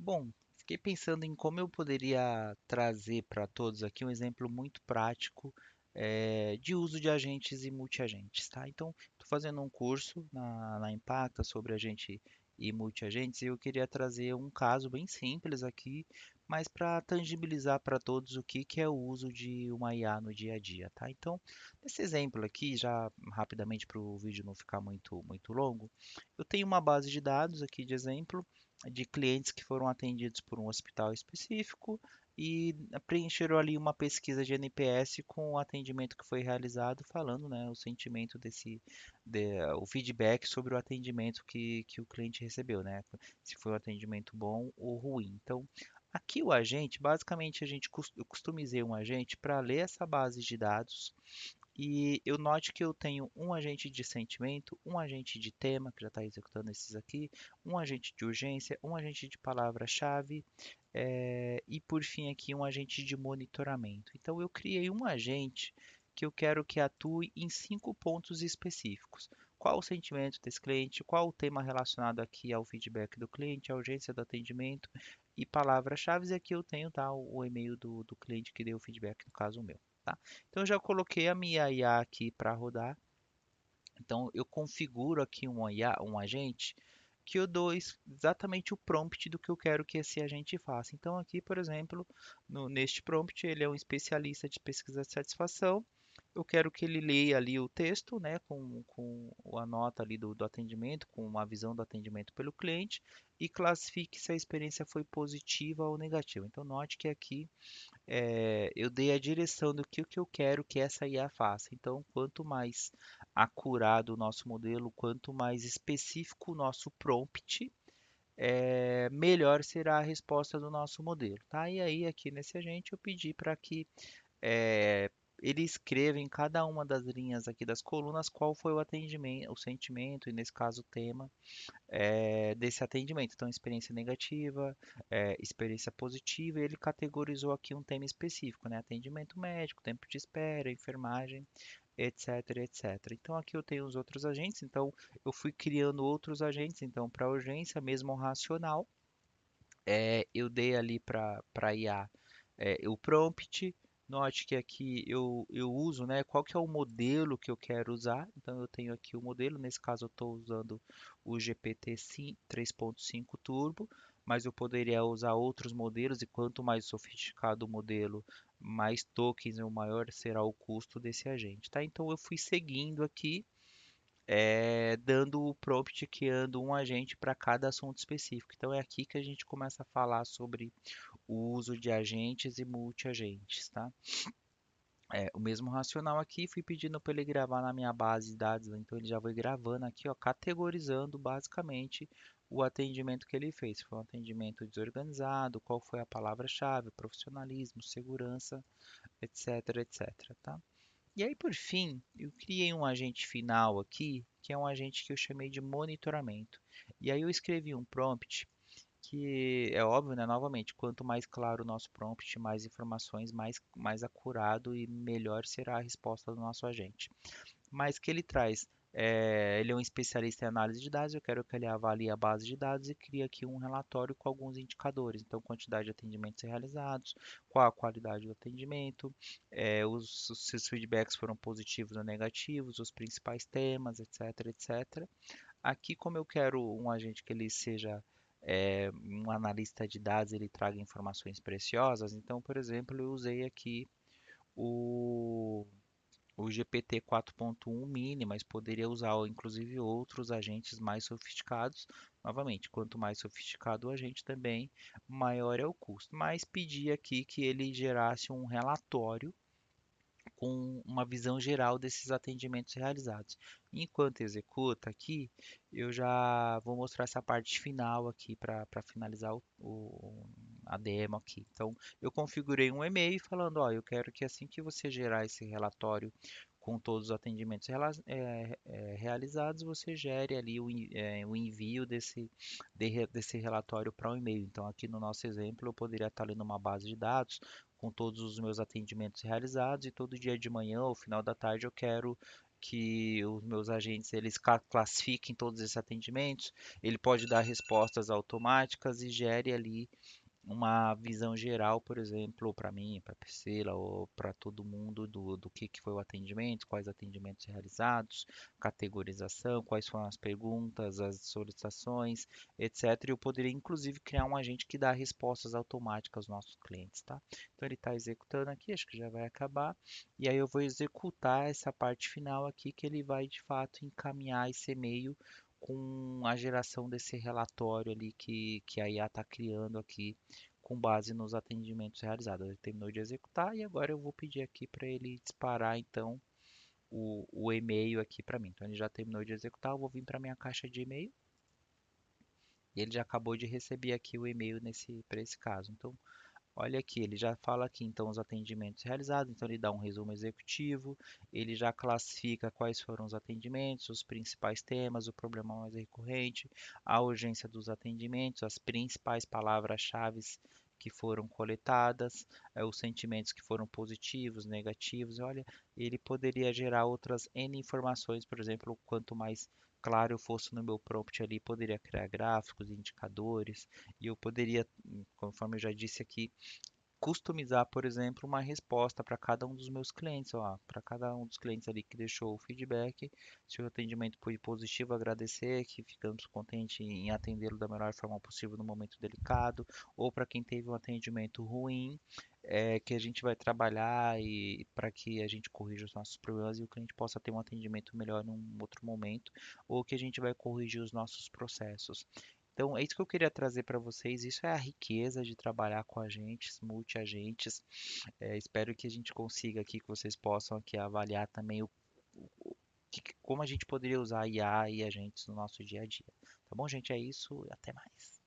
Bom, fiquei pensando em como eu poderia trazer para todos aqui um exemplo muito prático de uso de agentes e multiagentes, tá? Então, estou fazendo um curso na Impacta sobre agente e multiagentes e eu queria trazer um caso bem simples aqui, mas para tangibilizar para todos o que é o uso de uma IA no dia a dia, tá? Então, nesse exemplo aqui, já rapidamente para o vídeo não ficar muito longo, eu tenho uma base de dados aqui de exemplo de clientes que foram atendidos por um hospital específico e preencheram ali uma pesquisa de NPS com o atendimento que foi realizado, falando, né, o sentimento o feedback sobre o atendimento que o cliente recebeu, né, se foi um atendimento bom ou ruim. Então, aqui o agente, basicamente eu customizei um agente para ler essa base de dados e eu note que eu tenho um agente de sentimento, um agente de tema, que já está executando esses aqui, um agente de urgência, um agente de palavra-chave, e por fim aqui um agente de monitoramento. Então eu criei um agente que eu quero que atue em 5 pontos específicos. Qual o sentimento desse cliente, qual o tema relacionado aqui ao feedback do cliente, à urgência do atendimento e palavras-chave. E aqui eu tenho tá, o e-mail do cliente que deu o feedback, no caso o meu. Tá? Então eu já coloquei a minha IA aqui para rodar. Então eu configuro aqui um IA, um agente que eu dou exatamente o prompt do que eu quero que esse agente faça. Então aqui, por exemplo, neste prompt, ele é um especialista de pesquisa de satisfação. Eu quero que ele leia ali o texto, né, com a nota ali do atendimento, com a visão do atendimento pelo cliente e classifique se a experiência foi positiva ou negativa. Então note que aqui eu dei a direção do que eu quero que essa IA faça. Então, quanto mais acurado o nosso modelo, quanto mais específico o nosso prompt, melhor será a resposta do nosso modelo, tá? E aí, aqui nesse agente, eu pedi para que eh, ele escreva em cada uma das linhas aqui das colunas qual foi o atendimento, o sentimento, e nesse caso o tema, desse atendimento. Então, experiência negativa, experiência positiva, e ele categorizou aqui um tema específico, né? Atendimento médico, tempo de espera, enfermagem, etc, etc. Então, aqui eu tenho os outros agentes, então eu fui criando outros agentes, então para urgência, mesmo racional, eu dei ali para IA o prompt. Note que aqui eu uso, né? Qual que é o modelo que eu quero usar? Então eu tenho aqui o modelo, nesse caso eu estou usando o GPT 3.5 Turbo, mas eu poderia usar outros modelos e quanto mais sofisticado o modelo, mais tokens ou maior será o custo desse agente, tá? Então eu fui seguindo aqui dando o prompt, criando um agente para cada assunto específico. Então é aqui que a gente começa a falar sobre o uso de agentes e multiagentes, tá? O mesmo racional aqui, fui pedindo para ele gravar na minha base de dados, né? Então ele já foi gravando aqui, ó, categorizando basicamente o atendimento que ele fez. Se foi um atendimento desorganizado, qual foi a palavra-chave, profissionalismo, segurança, etc, etc, tá? E aí, por fim, eu criei um agente final aqui, que é um agente que eu chamei de monitoramento. E aí eu escrevi um prompt que é óbvio, né? Novamente, quanto mais claro o nosso prompt, mais informações, mais acurado e melhor será a resposta do nosso agente. Mas que ele traz, ele é um especialista em análise de dados, eu quero que ele avalie a base de dados e crie aqui um relatório com alguns indicadores. Então, quantidade de atendimentos realizados, qual a qualidade do atendimento, se os feedbacks foram positivos ou negativos, os principais temas, etc, etc. Aqui, como eu quero um agente que ele seja um analista de dados, ele traga informações preciosas, então, por exemplo, eu usei aqui o, o GPT 4.1 mini, mas poderia usar inclusive outros agentes mais sofisticados. Novamente, quanto mais sofisticado o agente também, maior é o custo. Mas pedi aqui que ele gerasse um relatório com uma visão geral desses atendimentos realizados. Enquanto executa aqui, eu já vou mostrar essa parte final aqui para finalizar a demo aqui. Então, eu configurei um e-mail falando, ó, eu quero que assim que você gerar esse relatório com todos os atendimentos realizados, você gere ali o envio desse relatório para o e-mail. Então, aqui no nosso exemplo, eu poderia estar ali numa base de dados com todos os meus atendimentos realizados e todo dia de manhã ou final da tarde eu quero que os meus agentes eles classifiquem todos esses atendimentos, ele pode dar respostas automáticas e gere ali uma visão geral, por exemplo, para mim, para a Priscila ou para todo mundo do que foi o atendimento, quais atendimentos realizados, categorização, quais foram as perguntas, as solicitações, etc. E eu poderia, inclusive, criar um agente que dá respostas automáticas aos nossos clientes, tá? Então ele está executando aqui, acho que já vai acabar, e aí eu vou executar essa parte final aqui que ele vai de fato encaminhar esse e-mail com a geração desse relatório ali que a IA está criando aqui com base nos atendimentos realizados. Ele terminou de executar e agora eu vou pedir aqui para ele disparar então o e-mail aqui para mim. Então ele já terminou de executar, eu vou vir para minha caixa de e-mail e ele já acabou de receber aqui o e-mail nesse para esse caso. Então olha aqui, ele já fala aqui então os atendimentos realizados, então ele dá um resumo executivo, ele já classifica quais foram os atendimentos, os principais temas, o problema mais recorrente, a urgência dos atendimentos, as principais palavras-chave que foram coletadas, os sentimentos que foram positivos, negativos. Olha, ele poderia gerar outras N informações, por exemplo, quanto mais claro eu fosse no meu prompt ali, poderia criar gráficos, indicadores, e eu poderia, conforme eu já disse aqui, customizar, por exemplo, uma resposta para cada um dos meus clientes, ó, para cada um dos clientes ali que deixou o feedback, se o atendimento foi positivo, agradecer, que ficamos contentes em atendê-lo da melhor forma possível no momento delicado, ou para quem teve um atendimento ruim, que a gente vai trabalhar e para que a gente corrija os nossos problemas e o cliente possa ter um atendimento melhor num outro momento, ou que a gente vai corrigir os nossos processos. Então, é isso que eu queria trazer para vocês. Isso é a riqueza de trabalhar com agentes, multi-agentes. Espero que a gente consiga aqui, que vocês possam aqui avaliar também como a gente poderia usar IA e agentes no nosso dia a dia. Tá bom, gente? É isso. Até mais.